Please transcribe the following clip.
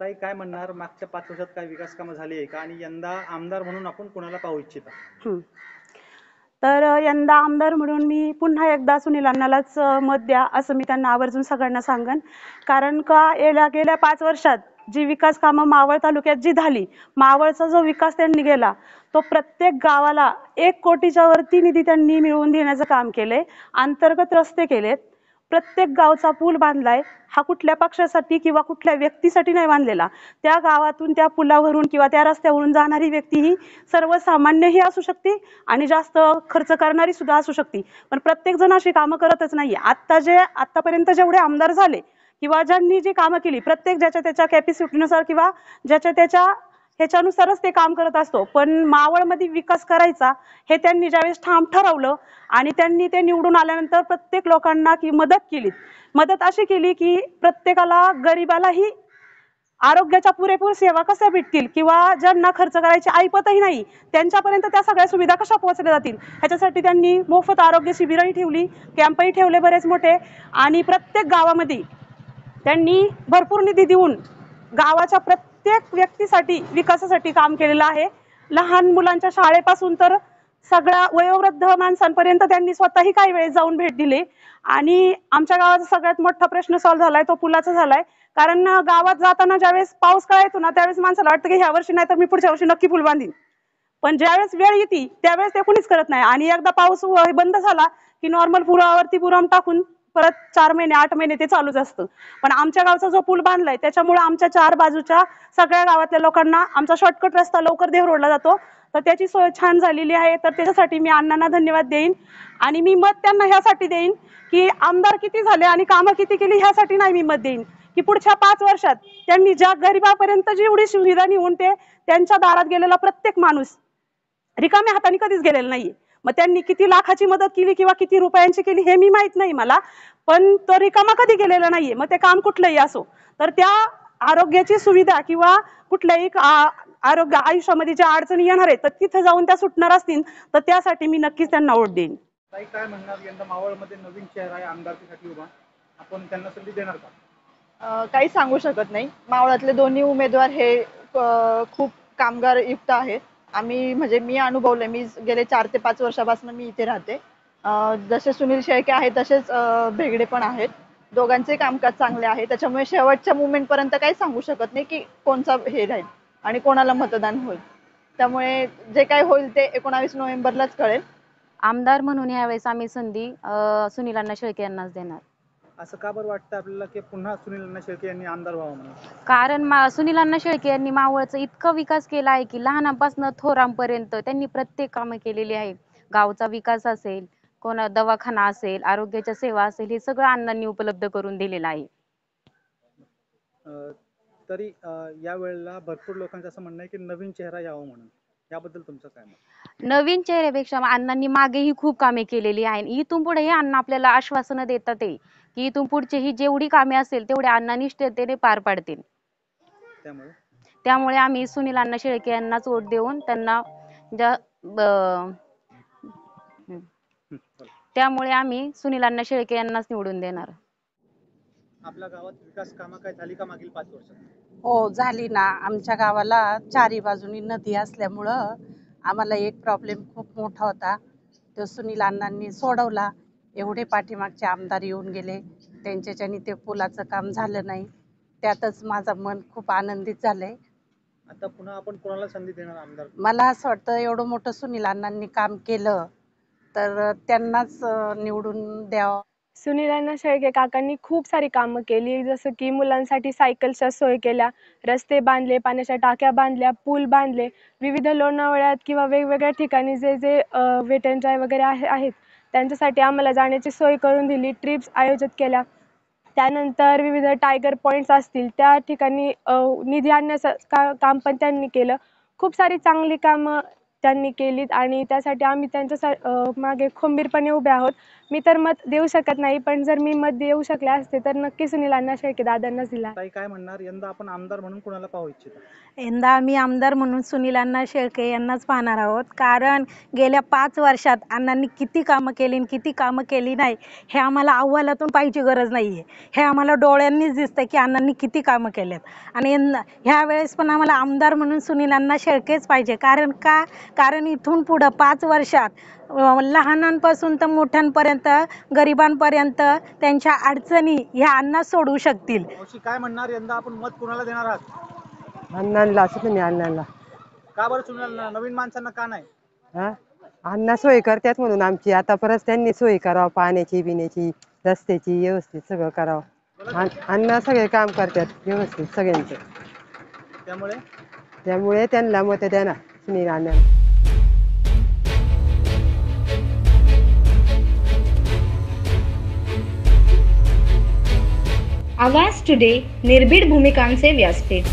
ताई काय म्हणणार मागच्या 5 वर्षात काय विकास कामं झाली आहे का आणि यंदा आमदार म्हणून आपण कोणाला पाहू इच्छिता? हं. तर यंदा आमदार म्हणून मी पुन्हा एकदा सुनील अण्णालाच मत द्या असं मी त्यांना आवर्जून सगळ्यांना सांगेन. कारण का गेल्या 5 वर्षात जी विकास कामं मावळ तालुक्यात जी झाली, मावळचा जो विकास त्यांनी केला तो प्रत्येक गावाला 1 कोटीच्या वरती निधी त्यांनी मिळवून देण्याचं काम केले. अंतर्गत रस्ते केलेत, प्रत्येक गावचा पूल बांधलाय. हा कुठल्या पक्षासाठी किंवा कुठल्या व्यक्तीसाठी नाही बांधलेला. त्या गावातून त्या पुलावरून किंवा त्या रस्त्यावरून जाणारी व्यक्ती ही सर्वसामान्यही असू शकते आणि जास्त खर्च करणारी सुद्धा असू शकते. पण प्रत्येक जण अशी कामं करतच नाहीये. आतापर्यंत जेवढे आमदार झाले किंवा ज्यांनी जी कामं केली, प्रत्येक ज्याच्या त्याच्या कॅपॅसिटीनुसार किंवा ज्याच्या त्याच्या ह्याच्यानुसारच ते काम करत असतो. पण मावळमध्ये विकास करायचा हे त्यांनी ज्यावेळेस ठाम ठरवलं आणि त्यांनी ते निवडून आल्यानंतर प्रत्येक लोकांना की मदत केली. मदत अशी केली की प्रत्येकाला, गरिबालाही आरोग्याच्या पुरेपूर सेवा कशा भेटतील किंवा ज्यांना खर्च करायची ऐपतही नाही त्यांच्यापर्यंत त्या सगळ्या सुविधा कशा पोहोचल्या जातील ह्याच्यासाठी त्यांनी मोफत आरोग्य शिबिरही ठेवली, कॅम्पही ठेवले बरेच मोठे आणि प्रत्येक गावामध्ये त्यांनी भरपूर निधी देऊन गावाच्या प्रत्येक व्यक्तीसाठी विकासासाठी काम केलेलं आहे. लहान मुलांच्या शाळेपासून तर सगळ्या वयोवृद्ध माणसांपर्यंत त्यांनी स्वतःही काही वेळेस जाऊन भेट दिली आणि आमच्या गावाचा सगळ्यात मोठा प्रश्न सॉल्व्ह झालाय तो पुलाचा झालाय. कारण गावात जाताना ज्यावेळेस पाऊस काळ येतो ना त्यावेळेस माणसाला वाटतं की ह्या वर्षी नाही तर मी पुढच्या वर्षी नक्की पूल बांधीन. पण ज्यावेळेस वेळ येते त्यावेळेस ते कोणीच करत नाही आणि एकदा पाऊस बंद झाला की नॉर्मल पुलावरती बुराम टाकून परत 4 महिने 8 महिने ते चालूच असतं. पण आमच्या गावचा जो पूल बांधलाय त्याच्यामुळे आमच्या 4 बाजूच्या सगळ्या गावातल्या लोकांना आमचा शॉर्टकट रस्ता लवकर देहरोडला जातो. तर त्याची सोय छान झालेली आहे. तर त्याच्यासाठी मी अण्णांना धन्यवाद देईन आणि मी मत त्यांना ह्यासाठी देईन की आमदार किती झाले आणि कामं किती केली ह्यासाठी नाही मी मत देईन की पुढच्या 5 वर्षात त्यांनी ज्या गरिबापर्यंत जेवढी सुविधा निवडून ते त्यांच्या दारात गेलेला प्रत्येक माणूस रिकाम्या हाताने कधीच गेलेला नाहीये. मग त्यांनी किती लाखाची मदत केली किंवा किती रुपयांची केली हे मी माहित नाही मला, पण तो रिकामा कधी गेलेला नाहीये. मग ते काम कुठलंही असो. तर त्या आरोग्याची सुविधा किंवा कुठल्याही आरोग्य आयुष्यामध्ये ज्या अडचणी येणार आहेत तर तिथे जाऊन त्या सुटणार असतील तर त्यासाठी मी नक्कीच त्यांना वोट देईन. ताई काय म्हणणार यंदा मावळमध्ये नवीन चेहरा आहे आमदारकीसाठी उभा, आपण त्यांना संधी देणार का? काही सांगू शकत नाही. मावळातले दोन्ही उमेदवार हे खूप कामगार युक्त आहेत. म्हणजे मी अनुभवलंय. मी गेले 4 ते 5 वर्षापासून मी इथे राहते. जसे सुनील शेळके आहेत तसेच भेगडे पण आहेत. दोघांचे कामकाज चांगले आहे. त्याच्यामुळे शेवटच्या मोमेंट पर्यंत काही सांगू शकत नाही की कोणचा हे राहील आणि कोणाला मतदान होईल. त्यामुळे जे काही होईल ते 19 नोव्हेंबरलाच कळेल. आमदार म्हणून यावेळेस आम्ही संधी सुनील अण्णा शेळके यांनाच देणार. असं का बरं वाटतं आपल्याला की पुन्हा सुनील अण्णा शेळके यांनी आमदार व्हावं म्हणून? कारण सुनील अण्णा शेळके यांनी मावळचा इतका विकास केला आहे की लहानापासून थोरांपर्यंत त्यांनी प्रत्येक कामं केलेली आहे. गावचा विकास असेल, कोणा दवाखाना असेल, आरोग्याच्या सेवा असेल, हे सगळं अण्णांनी उपलब्ध करून दिलेलं आहे. तरी या वेळेला भरपूर लोकांचं असं म्हणणं आहे की नवीन चेहरा यावा म्हणून, याबद्दल तुमचं काय मत? नवीन चेहऱ्यापेक्षा अण्णांनी मागेही खूप कामे केलेली आहेत. इथून पुढे अण्णा आपल्याला आश्वासनं देतात आहे की इथून पुढची ही जेवढी कामे असेल तेवढे अण्णा निष्ठतेने पार पाडतील. त्यामुळे आम्ही सुनील अण्णा शेळके यांनाच वोट देऊन त्यांना त्यामुळे आम्ही सुनील अण्णा शेळके यांनाच निवडून देणार. आपल्या गावात विकास कामं काय झाली का मागील 5 वर्षात? हो झाली ना. आमच्या गावाला 4ही बाजूनी नदी असल्यामुळं आम्हाला एक प्रॉब्लेम खूप मोठा होता. तो सुनील अण्णांनी सोडवला. एवढे पाठीमागचे आमदार येऊन गेले, त्यांच्याच्यानी ते पुलाचं काम झालं नाही. त्यातच माझं मन खूप आनंदित झालंय. आता पुन्हा आपण कोणाला संधी देणार आमदार? मला असं वाटतं एवढं मोठं सुनील अण्णांनी काम केलं तर त्यांनाच निवडून द्यावं. सुनील अण्णा शेळके काकांनी खूप सारी कामं केली. जसं की मुलांसाठी सायकलच्या सोय केल्या, रस्ते बांधले, पाण्याच्या टाक्या बांधल्या, पूल बांधले. विविध लोणावळ्यात किंवा वेगवेगळ्या ठिकाणी जे जे वेट एंड ड्राईव्ह वगैरे आहेत त्यांच्यासाठी आम्हाला जाण्याची सोय करून दिली. ट्रिप्स आयोजित केल्या. त्यानंतर विविध टायगर पॉईंट्स असतील त्या ठिकाणी निधी आणण्याचं काम पण त्यांनी केलं. खूप सारी चांगली कामं त्यांनी केलीत आणि त्यासाठी आम्ही त्यांच्या मागे खंबीरपणे उभे आहोत. मी तर मत देऊ शकत नाही, पण जर मी मत देऊ शकले असते तर नक्की सुनील अण्णा शेळके दादांनाच दिला. ताई काय म्हणणार, यंदा आपण आमदार म्हणून कोणाला पाहू इच्छिता? यंदा आम्ही आमदार म्हणून सुनील अण्णा शेळके यांनाच पाहणार आहोत. कारण गेल्या 5 वर्षात अण्णांनी किती कामं केली आणि किती कामं केली नाही हे आम्हाला अहवालातून पाहायची गरज नाही आहे. हे आम्हाला डोळ्यांनीच दिसतं की अण्णांनी किती कामं केलेत. आणि ह्या वेळेस पण आम्हाला आमदार म्हणून सुनील अण्णा शेळकेच पाहिजे. कारण इथून पुढं 5 वर्षात लहानांपासून तर मोठ्यांपर्यंत, गरिबांपर्यंत त्यांच्या अडचणी ह्या अण्णा सोडवू शकतील. मावशी काय म्हणणार, यंदा आपण मत कोणाला देणार आहात? अण्णांना, सुनील अण्णांना. का बरं सुनील, नवीन माणसांना का नाही? हा, अण्णा सोय करतात म्हणून आमची. आता परत त्यांनी सोय करावं, पाण्याची, पिण्याची, रस्त्याची, व्यवस्थित सगळं करावं. अण्णा सगळे काम करतात व्यवस्थित सगळ्यांचं. त्यामुळे त्यांना मत देणार सुनील अण्णांना. आवाज टुडे निर्भीड भूमिकांचे व्यासपीठ.